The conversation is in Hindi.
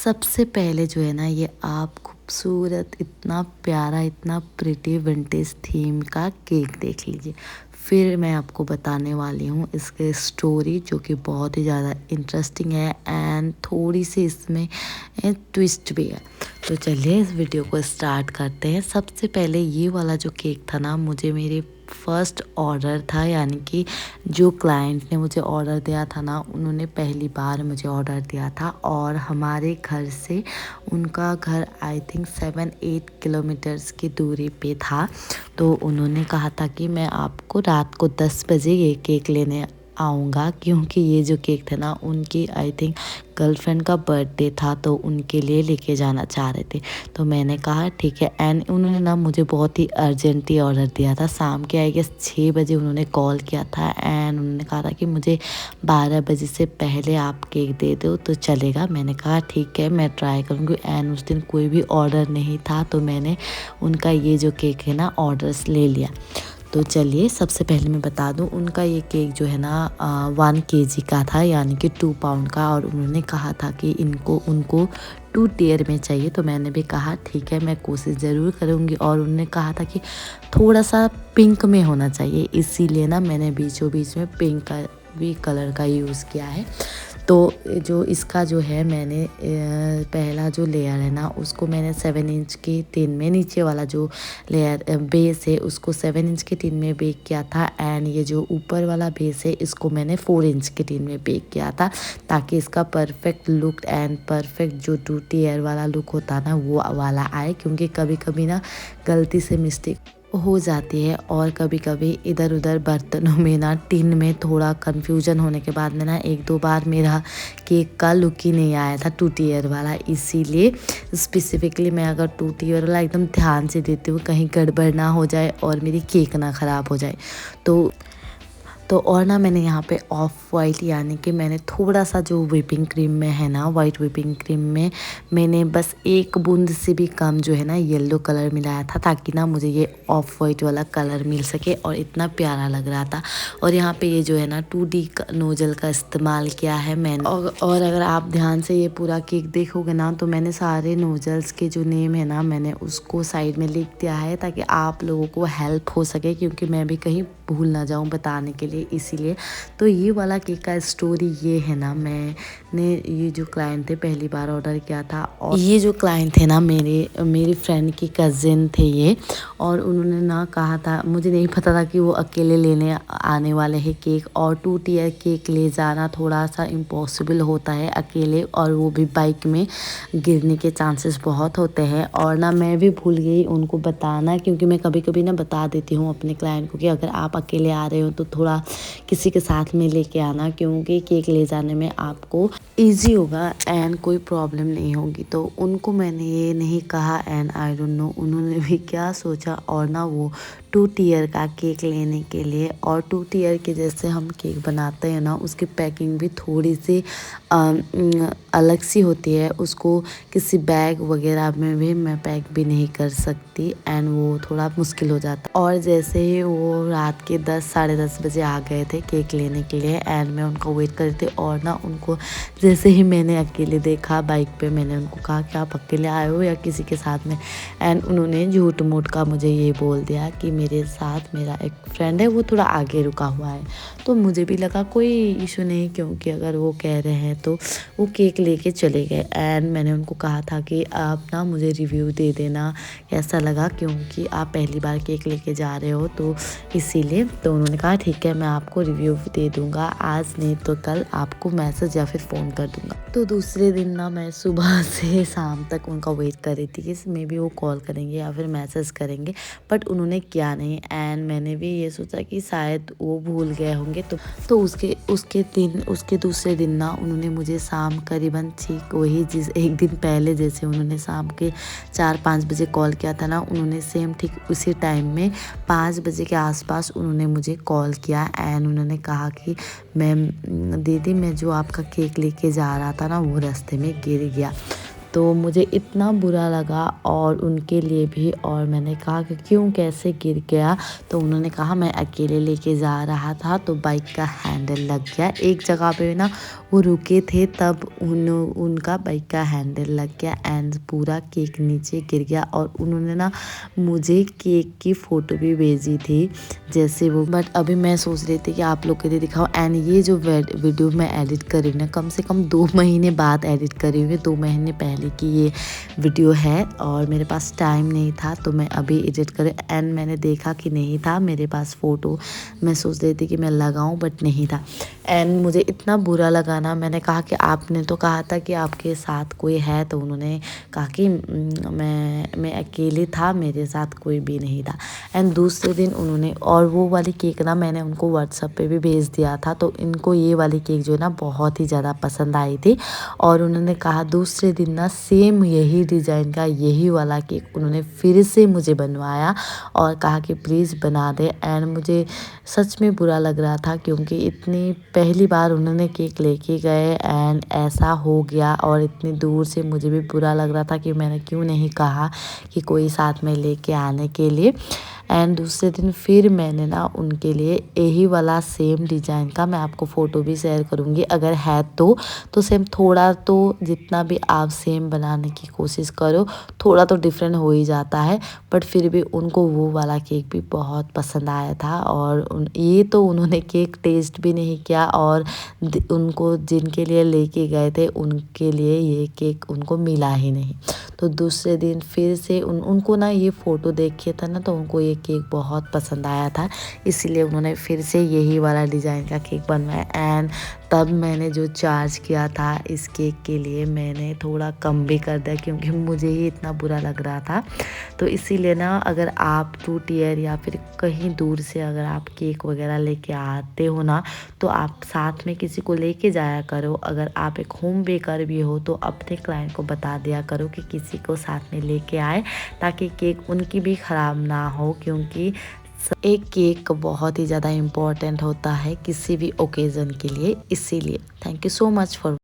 सबसे पहले जो है ना ये आप खूबसूरत इतना प्यारा इतना प्रिटी विंटेज थीम का केक देख लीजिए। फिर मैं आपको बताने वाली हूँ इसके स्टोरी जो कि बहुत ही ज़्यादा इंटरेस्टिंग है एंड थोड़ी सी इसमें ट्विस्ट भी है। तो चलिए इस वीडियो को स्टार्ट करते हैं। सबसे पहले ये वाला जो केक था ना मुझे मेरे फर्स्ट ऑर्डर था, यानी कि जो क्लाइंट ने मुझे ऑर्डर दिया था ना उन्होंने पहली बार मुझे ऑर्डर दिया था और हमारे घर से उनका घर आई थिंक 7-8 किलोमीटर्स की दूरी पे था। तो उन्होंने कहा था कि मैं आपको रात को 10 बजे ये केक लेने आऊँगा, क्योंकि ये जो केक थे ना उनकी आई थिंक गर्लफ्रेंड का बर्थडे था तो उनके लिए लेके जाना चाह रहे थे। तो मैंने कहा ठीक है। एंड उन्होंने ना मुझे बहुत ही अर्जेंटली ऑर्डर दिया था। शाम के आई गेस 6 बजे उन्होंने कॉल किया था एंड उन्होंने कहा था कि मुझे 12 बजे से पहले आप केक दे दो तो चलेगा। मैंने कहा ठीक है मैं ट्राई करूँगी। एंड उस दिन कोई भी ऑर्डर नहीं था तो मैंने उनका ये जो केक है ना ऑर्डर्स ले लिया। तो चलिए सबसे पहले मैं बता दूं उनका ये केक जो है ना 1 kg का था, यानी कि 2 पाउंड का। और उन्होंने कहा था कि उनको 2 टियर में चाहिए। तो मैंने भी कहा ठीक है मैं कोशिश ज़रूर करूँगी। और उन्होंने कहा था कि थोड़ा सा पिंक में होना चाहिए, इसीलिए ना मैंने बीचों बीच में पिंक का भी कलर का यूज़ किया है। तो जो इसका जो है मैंने पहला जो लेयर है ना उसको मैंने 7 इंच की टिन में, नीचे वाला जो लेयर बेस है उसको 7 इंच की टिन में बेक किया था। एंड ये जो ऊपर वाला बेस है इसको मैंने 4 इंच की टिन में बेक किया था, ताकि इसका परफेक्ट लुक एंड परफेक्ट जो 2 टियर वाला लुक होता ना वो वाला आए। क्योंकि कभी कभी ना गलती से मिस्टेक हो जाती है और कभी कभी इधर उधर बर्तनों में ना टिन में थोड़ा कंफ्यूजन होने के बाद में ना 1-2 बार मेरा केक का लुक ही नहीं आया था 2 टियर वाला। इसीलिए स्पेसिफिकली मैं अगर 2 टियर वाला एकदम ध्यान से देती हूँ कहीं गड़बड़ ना हो जाए और मेरी केक ना ख़राब हो जाए। तो और ना मैंने यहाँ पे ऑफ वाइट, यानी कि मैंने थोड़ा सा जो व्हिपिंग क्रीम में है ना वाइट व्हिपिंग क्रीम में मैंने बस 1 बूंद से भी कम जो है ना येलो कलर मिलाया था, ताकि ना मुझे ये ऑफ वाइट वाला कलर मिल सके और इतना प्यारा लग रहा था। और यहाँ पे ये जो है ना 2D नोजल का इस्तेमाल किया है मैंने। और अगर आप ध्यान से ये पूरा केक देखोगे ना तो मैंने सारे नोजल्स के जो नेम है ना मैंने उसको साइड में लिख दिया है, ताकि आप लोगों को हेल्प हो सके, क्योंकि मैं भी कहीं भूल ना जाऊं बताने के लिए, इसीलिए। तो ये वाला केक का स्टोरी ये है ना, मैंने ये जो क्लाइंट थे पहली बार ऑर्डर किया था और ये जो क्लाइंट थे ना मेरी फ्रेंड की कज़िन थे ये। और उन्होंने ना कहा था, मुझे नहीं पता था कि वो अकेले लेने आने वाले हैं केक। और 2 टियर केक ले जाना थोड़ा सा इम्पॉसिबल होता है अकेले, और वो भी बाइक में गिरने के चांसेस बहुत होते हैं। और ना मैं भी भूल गई उनको बताना, क्योंकि मैं कभी कभी ना बता देती हूँ अपने क्लाइंट को कि अगर आप अकेले आ रहे हो तो थोड़ा किसी के साथ में लेके आना, क्योंकि केक ले जाने में आपको इजी होगा एंड कोई प्रॉब्लम नहीं होगी। तो उनको मैंने ये नहीं कहा एंड आई डोंट नो उन्होंने भी क्या सोचा। और ना वो 2 टियर का केक लेने के लिए, और 2 टियर के जैसे हम केक बनाते हैं ना उसकी पैकिंग भी थोड़ी सी अलग सी होती है। उसको किसी बैग वगैरह में भी मैं पैक भी नहीं कर सकती एंड वो थोड़ा मुश्किल हो जाता। और जैसे ही वो रात के 10-10:30 बजे आ गए थे केक लेने के लिए एंड मैं उनका वेट कर रही थी। और ना उनको जैसे ही मैंने अकेले देखा बाइक पे, मैंने उनको कहा कि आप अकेले आए हो या किसी के साथ में। एंड उन्होंने झूठ मूठ का मुझे ये बोल दिया कि मेरे साथ मेरा एक फ्रेंड है, वो थोड़ा आगे रुका हुआ है। तो मुझे भी लगा कोई इशू नहीं, क्योंकि अगर वो कह रहे हैं तो वो केक लेके चले गए। एंड मैंने उनको कहा था कि आप ना मुझे रिव्यू दे देना कैसा लगा, क्योंकि आप पहली बार केक लेके जा रहे हो तो इसीलिए। तो उन्होंने कहा ठीक है मैं आपको रिव्यू दे दूँगा, आज नहीं तो कल आपको मैसेज या फिर फ़ोन कर दूँगा। तो दूसरे दिन ना मैं सुबह से शाम तक उनका वेट कर रही थी कि मे बी वो कॉल करेंगे या फिर मैसेज करेंगे, बट उन्होंने किया नहीं। एंड मैंने भी ये सोचा कि शायद वो भूल गए होंगे। तो उसके दूसरे दिन ना उन्होंने मुझे शाम करीबन ठीक वही जिस एक दिन पहले जैसे उन्होंने शाम के 4-5 बजे कॉल किया था ना, उन्होंने सेम ठीक उसी टाइम में 5 बजे के आसपास उन्होंने मुझे कॉल किया एंड उन्होंने कहा कि मैम दीदी मैं जो आपका केक लेके जा रहा था ना वो रास्ते में गिर गया। तो मुझे इतना बुरा लगा और उनके लिए भी। और मैंने कहा कि क्यों, कैसे गिर गया? तो उन्होंने कहा मैं अकेले लेके जा रहा था तो बाइक का हैंडल लग गया। एक जगह पे ना वो रुके थे, तब उनका बाइक का हैंडल लग गया एंड पूरा केक नीचे गिर गया। और उन्होंने ना मुझे केक की फ़ोटो भी भेजी थी जैसे वो। बट अभी मैं सोच रही थी कि आप लोग के लिए दिखाओ। एंड ये जो वीडियो मैं एडिट कर रही हूँ ना, कम से कम 2 महीने बाद एडिट कर रही हूँ। 2 महीने पहले की ये वीडियो है और मेरे पास टाइम नहीं था तो मैं अभी एडिट कर। एंड मैंने देखा कि नहीं था मेरे पास फ़ोटो। मैं सोच रही थी कि मैं लगाऊं बट नहीं था। एंड मुझे इतना बुरा लगा ना। मैंने कहा कि आपने तो कहा था कि आपके साथ कोई है, तो उन्होंने कहा कि मैं अकेले था, मेरे साथ कोई भी नहीं था। एंड दूसरे दिन उन्होंने, और वो वाली केक ना मैंने उनको व्हाट्सएप पे भी भेज दिया था, तो इनको ये वाली केक जो है ना बहुत ही ज़्यादा पसंद आई थी। और उन्होंने कहा दूसरे दिन ना सेम यही डिज़ाइन का यही वाला केक उन्होंने फिर से मुझे बनवाया और कहा कि प्लीज़ बना दे। एंड मुझे सच में बुरा लग रहा था क्योंकि इतनी पहली बार उन्होंने केक लेके गए एंड ऐसा हो गया। और इतनी दूर से मुझे भी बुरा लग रहा था कि मैंने क्यों नहीं कहा कि कोई साथ में लेके आने के लिए। एंड दूसरे दिन फिर मैंने ना उनके लिए यही वाला सेम डिज़ाइन का, मैं आपको फ़ोटो भी शेयर करूँगी अगर है तो सेम थोड़ा तो, जितना भी आप सेम बनाने की कोशिश करो थोड़ा तो डिफरेंट हो ही जाता है। बट फिर भी उनको वो वाला केक भी बहुत पसंद आया था। और ये तो उन्होंने केक टेस्ट भी नहीं किया और उनको जिनके लिए लेके गए थे उनके लिए ये केक उनको मिला ही नहीं। तो दूसरे दिन फिर से उनको ना ये फ़ोटो देखे था ना, तो उनको ये केक बहुत पसंद आया था, इसीलिए उन्होंने फिर से यही वाला डिज़ाइन का केक बनवाया। एंड तब मैंने जो चार्ज किया था इस केक के लिए मैंने थोड़ा कम भी कर दिया क्योंकि मुझे ही इतना बुरा लग रहा था। तो इसीलिए ना अगर आप 2 टियर या फिर कहीं दूर से अगर आप केक वगैरह लेके आते हो ना, तो आप साथ में किसी को लेके जाया करो। अगर आप एक होम बेकर भी हो तो अपने क्लाइंट को बता दिया करो कि किसी को साथ में लेके आए, ताकि केक उनकी भी ख़राब ना हो। क्योंकि एक केक बहुत ही ज़्यादा इम्पोर्टेंट होता है किसी भी ओकेज़न के लिए। इसीलिए thank you so much for